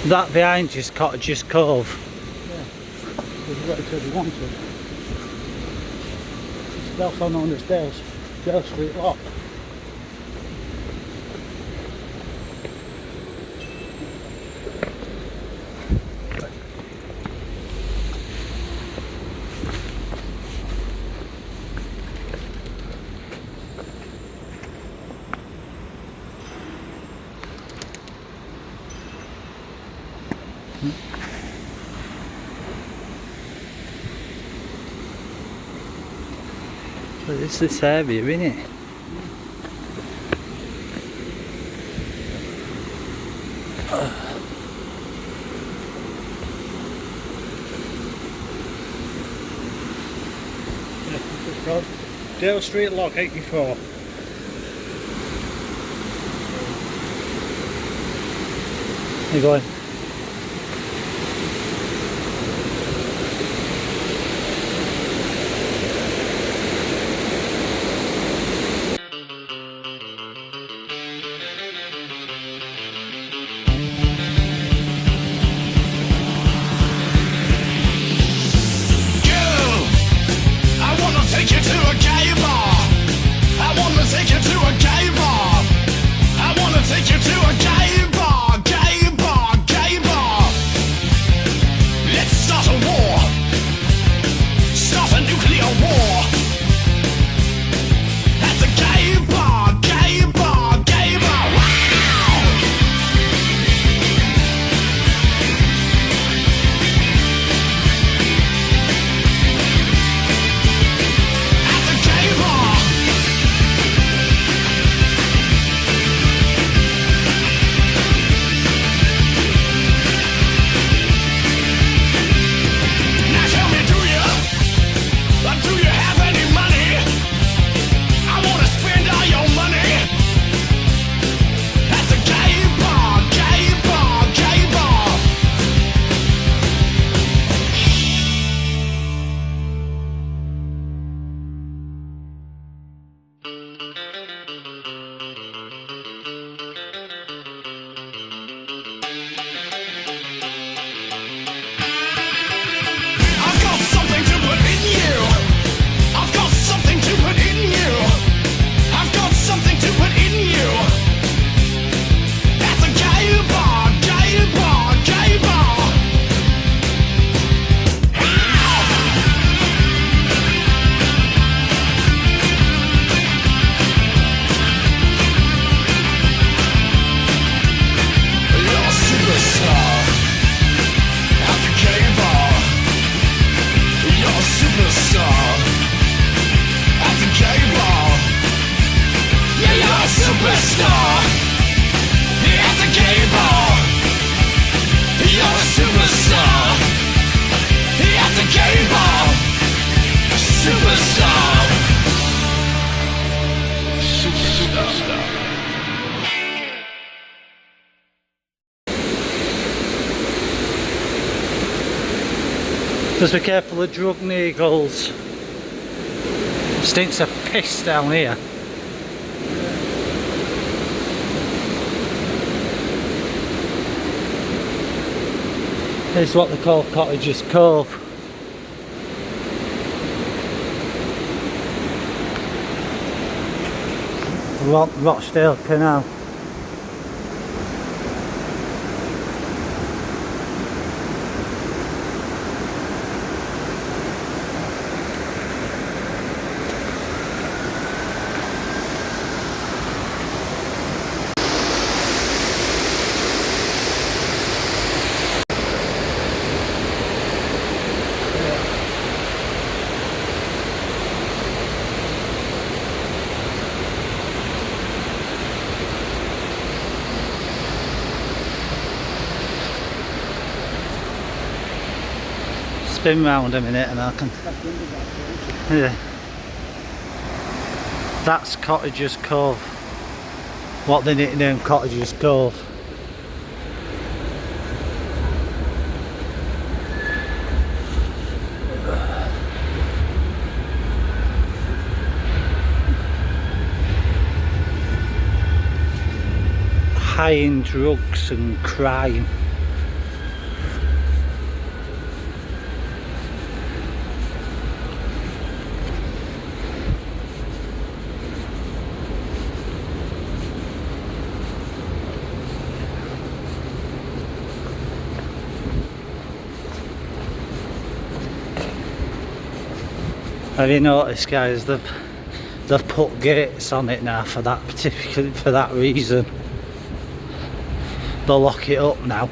That behind you is Cottaging Cove. Yeah, we've got it we want to. It's also known as Dale Street Lock. But it's this area, isn't it? Dale Street Lock 84. You going? Take you to a gay bar, Just be careful of drug needles. Stinks of piss down here. This is what they call Cottaging Cove. Rochdale Canal. Spin round a minute and I can. Yeah. That's Cottaging Cove. What they nicknamed Cottaging Cove. High in drugs and crime. Have you noticed, guys, they've put gates on it now for that reason. They'll lock it up now.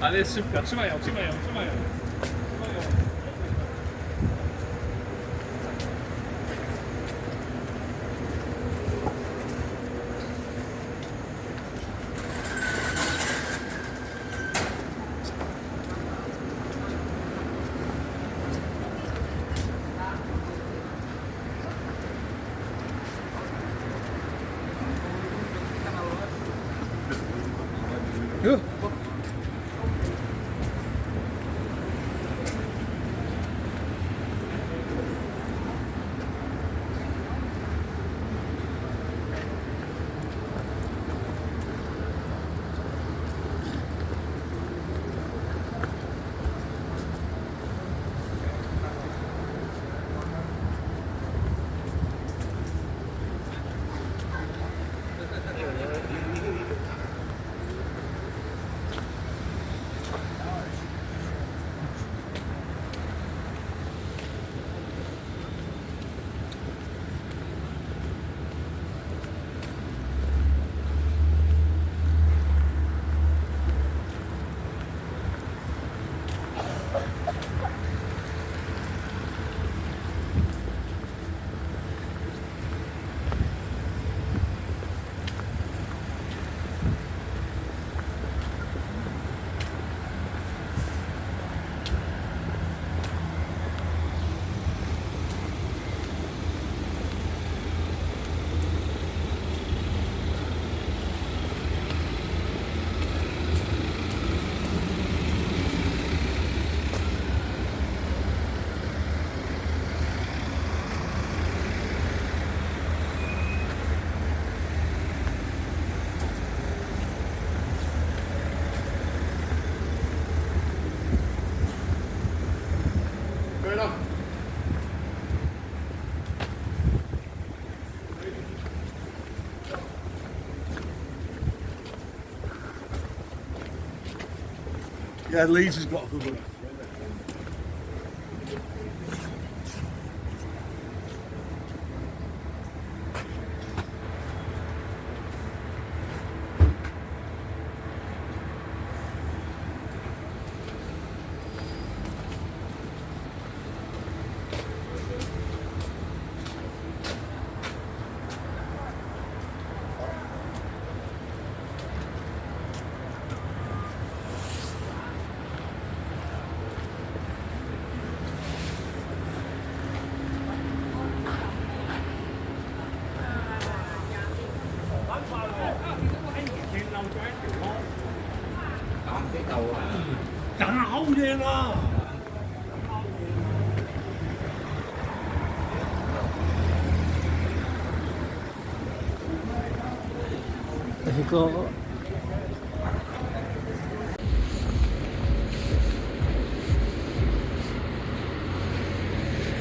Ale szybko, trzymają. Yeah, Leeds has got a good one. Cạo vậy đó. There you go.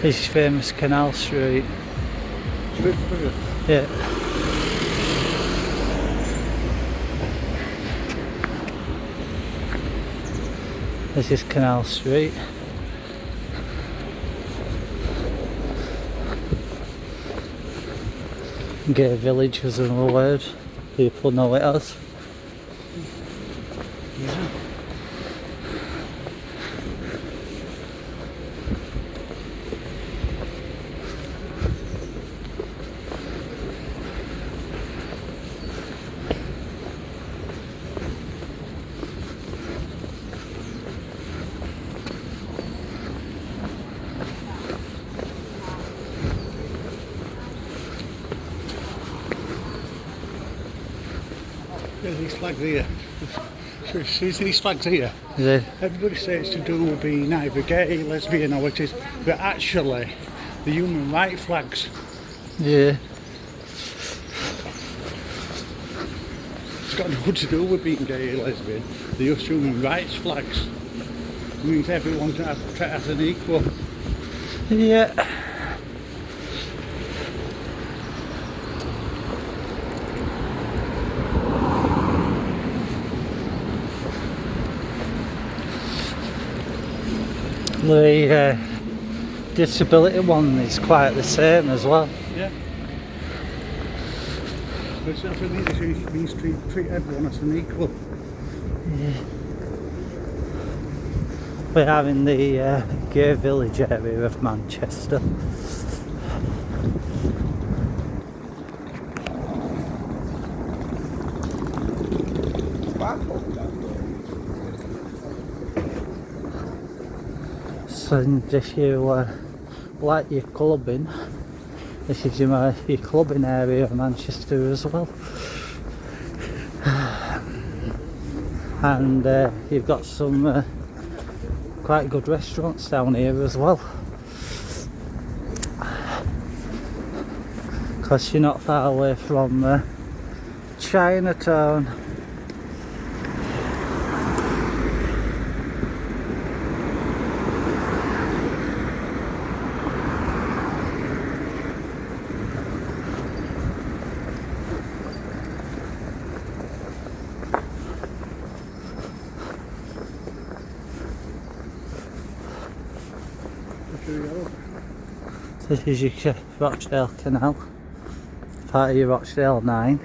This is famous Canal Street. It's a bit bigger. Yeah. This is Canal Street. Gay Village was another word people know it as. Yeah, these flags here. See these flags here? Yeah. Everybody says it's to do with being either gay, lesbian or it is, but actually the human rights flags. Yeah. It's got nothing to do with being gay or lesbian. They're just human rights flags. It means everyone's treated as an equal. Yeah. The disability one is quite the same as well. Yeah. But it's nothing it means treat everyone as an equal. Yeah. We are in the Gay Village area of Manchester. And if you like your clubbing, this is your clubbing area of Manchester as well. And you've got some quite good restaurants down here as well, because you're not far away from Chinatown. This is your Rochdale Canal, part of your Rochdale Nine.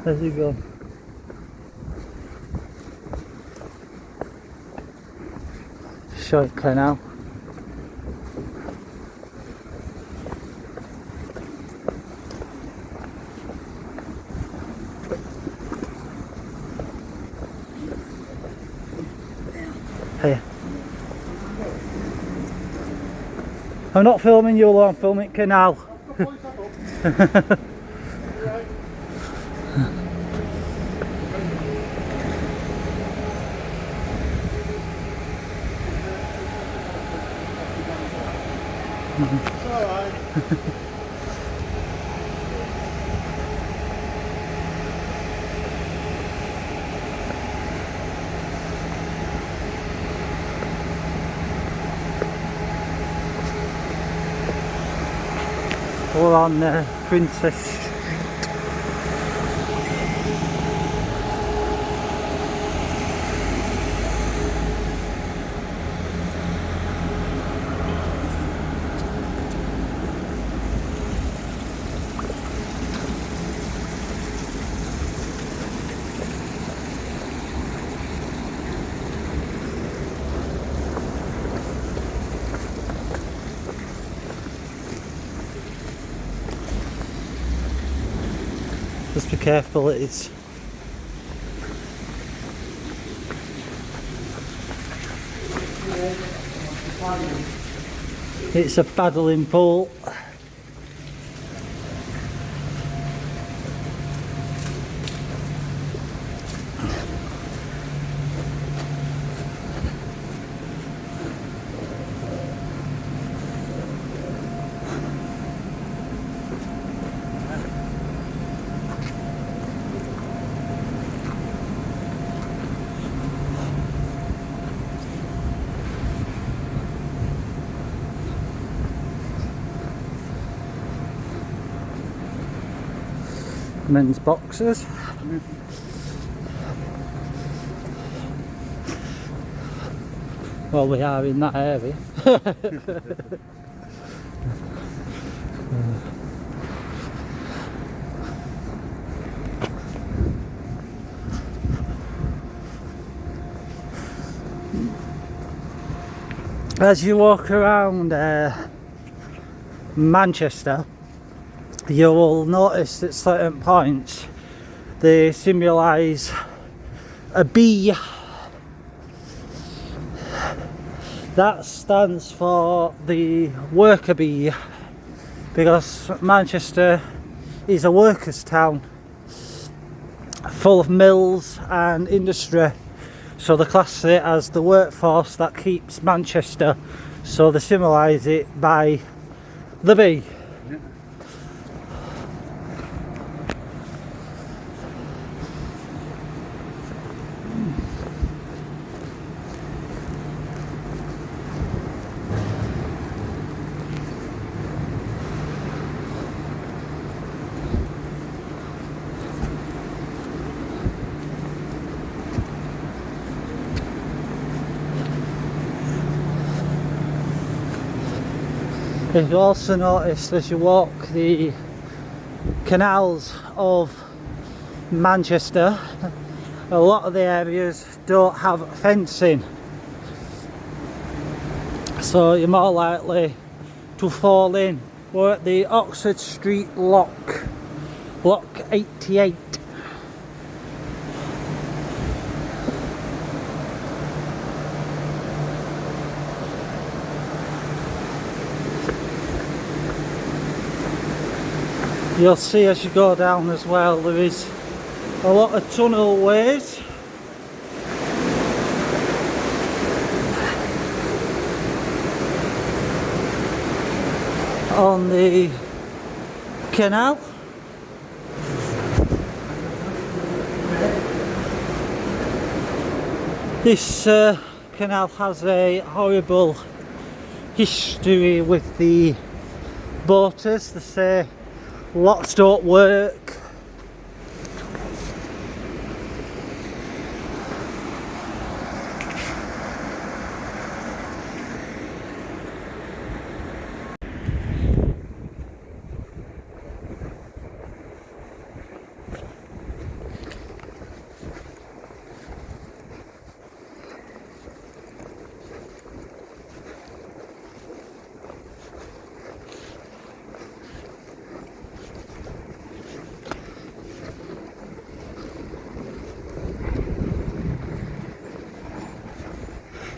There you go. Short canal. Hey. I'm not filming you, I'm filming canal. It's alright. We're on Princess Street. Just be careful, it's a paddling pool. Men's boxers. Well, we are in that area. As you walk around Manchester, you will notice at certain points they symbolise a bee. That stands for the worker bee, because Manchester is a workers' town full of mills and industry, so they class it as the workforce that keeps Manchester, so they symbolise it by the bee. You also notice as you walk the canals of Manchester, a lot of the areas don't have fencing, so you're more likely to fall in. We're at the Oxford Street Lock, Lock 88. You'll see as you go down as well, there is a lot of tunnel ways. On the canal. This canal has a horrible history with the boaters. They say locks don't work.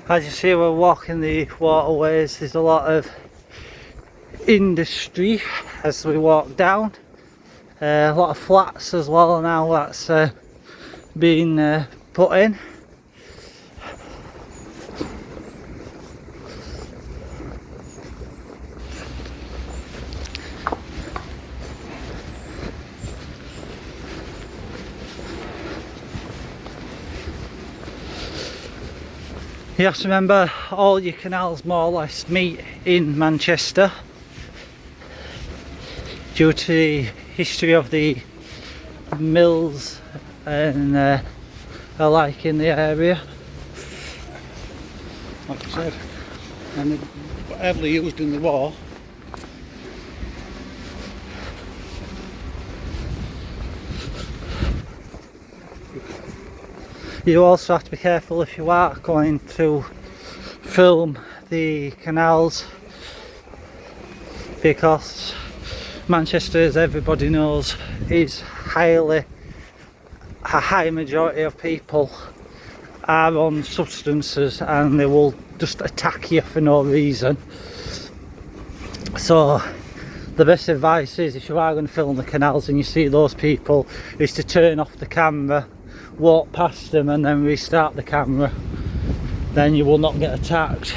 As you see, we're walking the waterways. There's a lot of industry as we walk down. A lot of flats as well now that's been put in. You have to remember all your canals more or less meet in Manchester due to the history of the mills and alike in the area. Like I said, and heavily used in the war. You also have to be careful if you are going to film the canals, because Manchester, as everybody knows, is a high majority of people are on substances and they will just attack you for no reason. So the best advice is, if you are going to film the canals and you see those people, is to turn off the camera, walk past them and then restart the camera. Then you will not get attacked.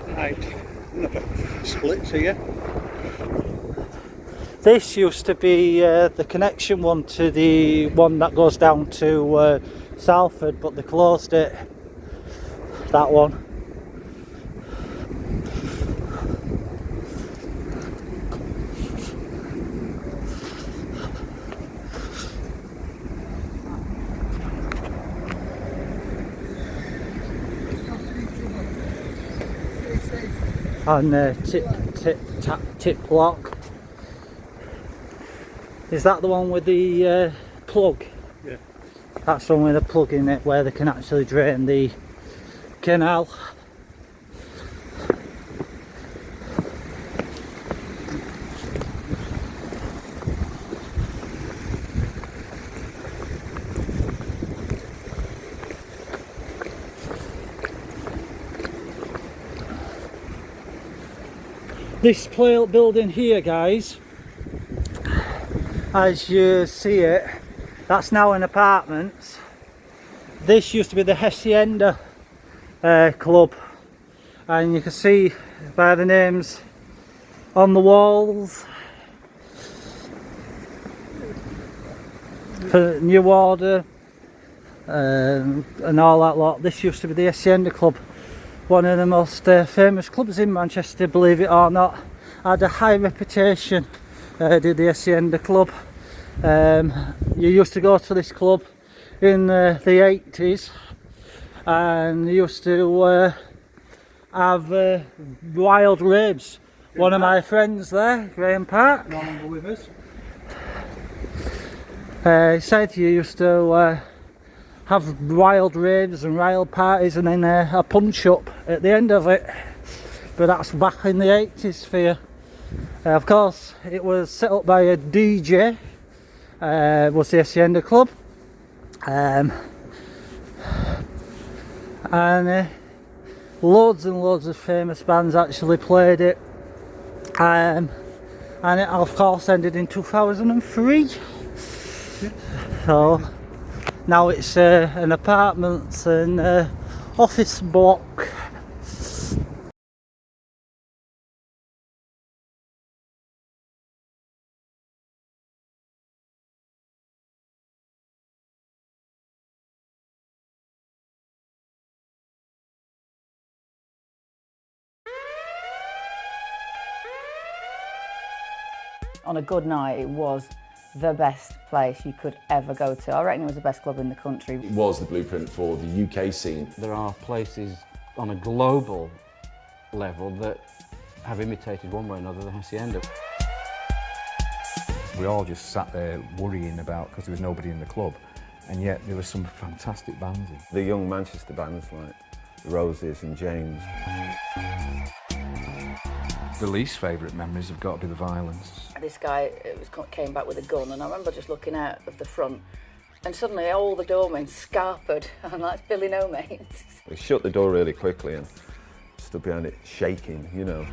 Right, splits here. This used to be the connection one to the one that goes down to Salford, but they closed it, that one. And Tib Lock. Is that the one with the plug? Yeah. That's the one with the plug in it where they can actually drain the canal. This building here, guys, as you see it, that's now in apartments. This used to be the Hacienda Club, and you can see by the names on the walls for New Order and all that lot. This used to be the Hacienda Club, one of the most famous clubs in Manchester, believe it or not. Had a high reputation, did the Hacienda Club. You used to go to this club in the 80s, and you used to have wild raves. One of my friends there, Graham Park, No longer with us. he said you used to have wild raves and wild parties and then a punch up at the end of it. But that's back in the 80s for you. Of course, it was set up by a DJ, was the Hacienda Club. And loads and loads of famous bands actually played it. And it of course ended in 2003. So now it's an apartments and office block. On a good night, it was the best place you could ever go to. I reckon it was the best club in the country. It was the blueprint for the UK scene. There are places on a global level that have imitated one way or another the Hacienda. We all just sat there worrying about, because there was nobody in the club, and yet there were some fantastic bands in. The young Manchester bands like the Roses and James. The least favourite memories have got to be the violence. This guy came back with a gun, and I remember just looking out of the front And suddenly all the doormen scarpered, and that's Billy No Mates. We shut the door really quickly and stood behind it shaking, you know.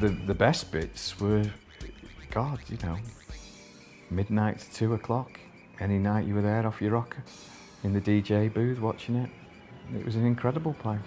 The best bits were, God, you know, midnight to 2 o'clock. Any night you were there off your rocker in the DJ booth watching it. It was an incredible place.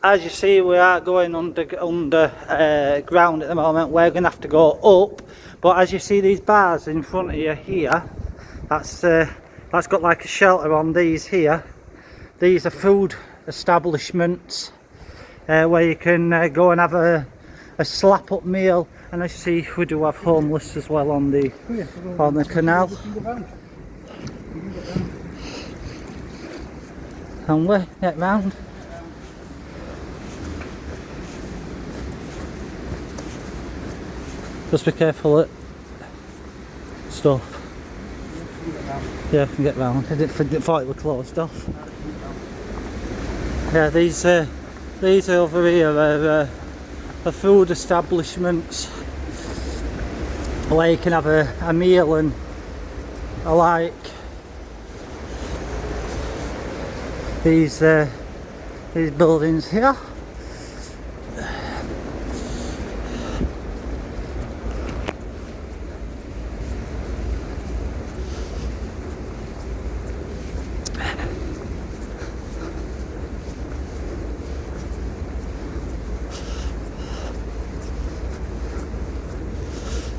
As you see, we are going under ground at the moment. We're going to have to go up, but as you see these bars in front of you here, that's got like a shelter on these here. These are food establishments where you can go and have a slap up meal. And as you see, we do have homeless as well on the canal. And we get round. Just be careful at stuff. Yeah, I can get round. I didn't thought it was closed off. Yeah, these over here are food establishments where you can have a meal and I like these buildings here.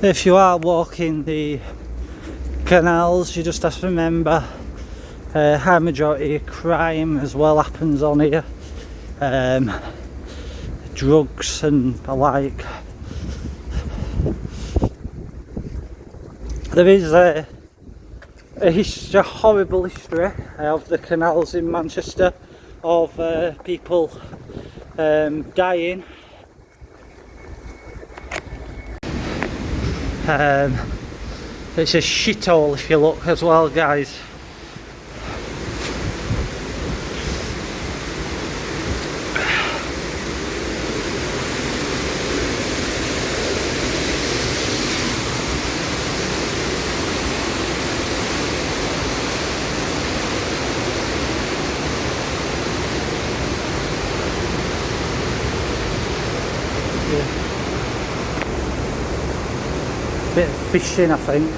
If you are walking the canals, you just have to remember high majority of crime as well happens on here. Drugs and the like. There is a horrible history of the canals in Manchester, of people dying. It's a shithole if you look as well, guys. Bit of fishing, I think.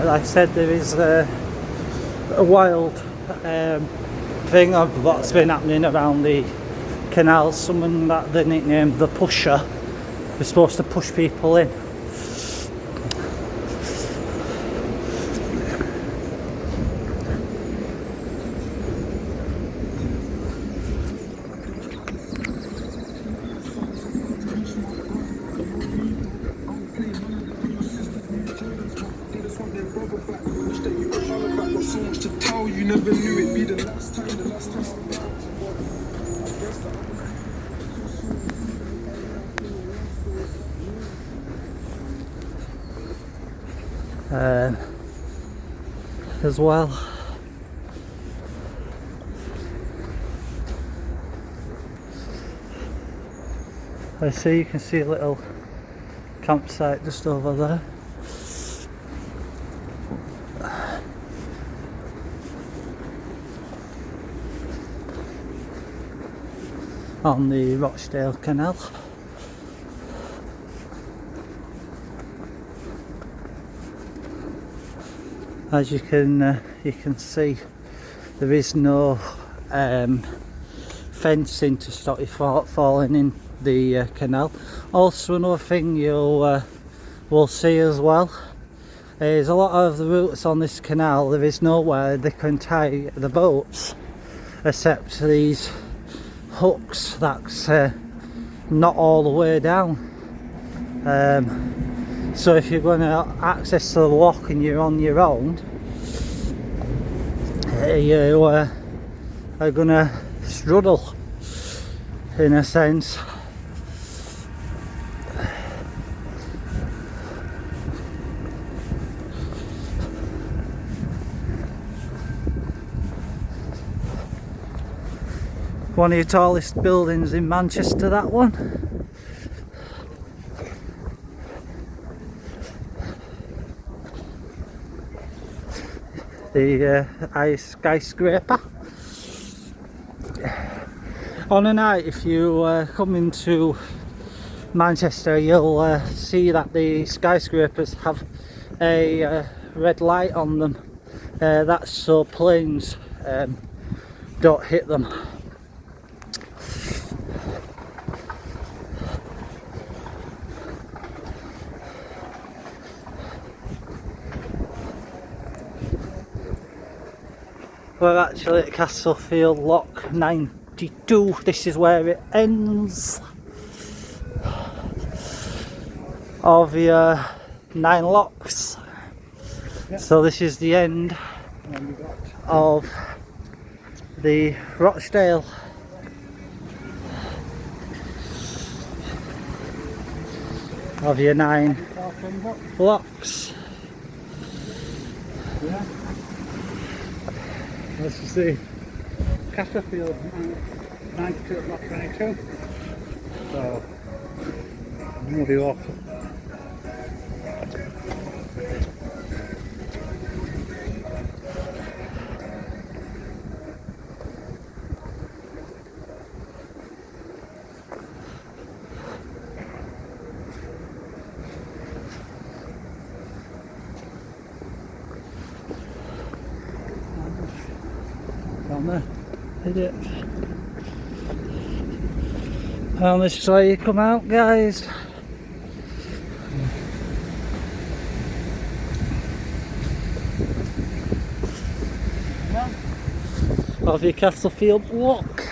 Like I said, there is a wild thing of what's been happening around the canal. Someone that they nicknamed the Pusher was supposed to push people in. As well. I see, you can see a little campsite just over there. On the Rochdale Canal. As you can see, there is no fencing to stop you falling the canal. Also, another thing you'll will see as well is a lot of the routes on this canal, there is nowhere they can tie the boats except these hooks that's not all the way down. So if you're going to access the lock and you're on your own, you are going to struggle in a sense. One of the tallest buildings in Manchester, that one. The highest skyscraper. On a night, if you come into Manchester, you'll see that the skyscrapers have a red light on them. That's so planes don't hit them. We're actually at Castlefield Lock 92. This is where it ends of your 9 locks. Yep. So this is the end of the Rochdale. Of your 9 locks. Yeah. Let's see. Castlefield 92 at Lock 22. So, muddy lock. Down there. Hit it. And this is how you come out, guys. Of your Castlefield Lock.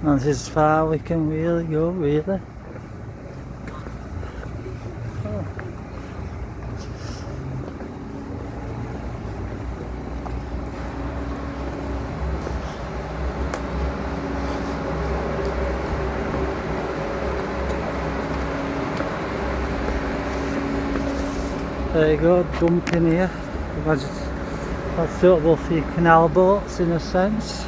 That's as far we can really go, really. Oh. There you go, jump in here. That's suitable for your canal boats in a sense.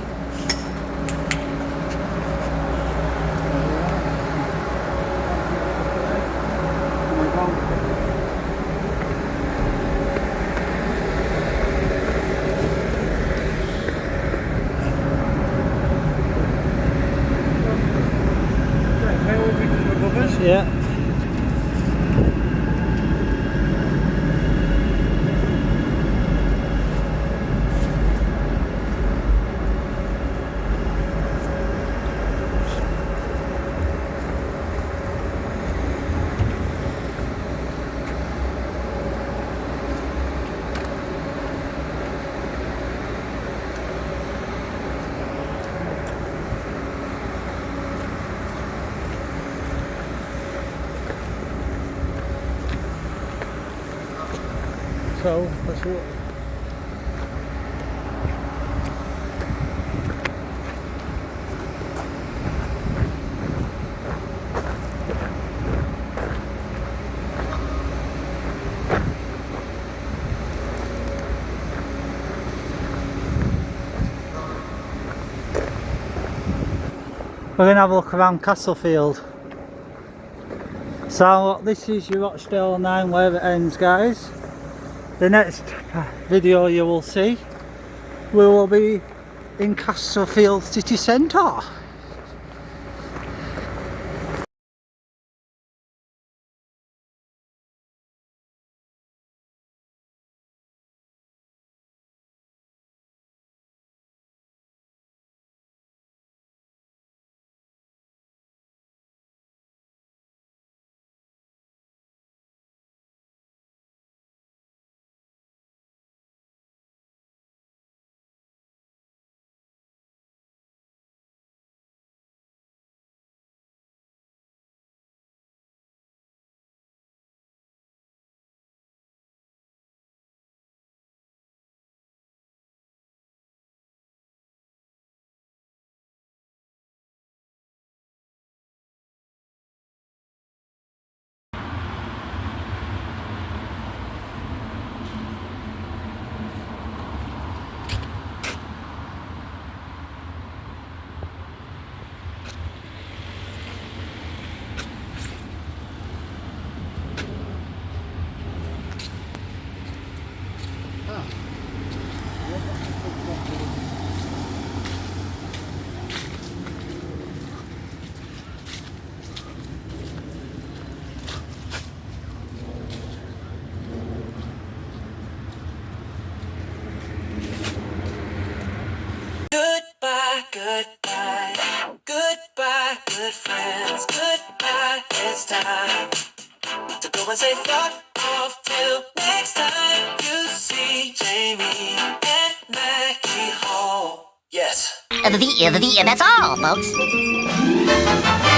Yeah. So let's walk. We're going to have a look around Castlefield. So this is your Rochdale 9 where it ends, guys. The next video you will see, we will be in Castlefield city centre. Goodbye, goodbye, good friends, goodbye, it's time to go and say fuck off till next time you see Jamie and Maggie Hall. Yes. The, that's all, folks.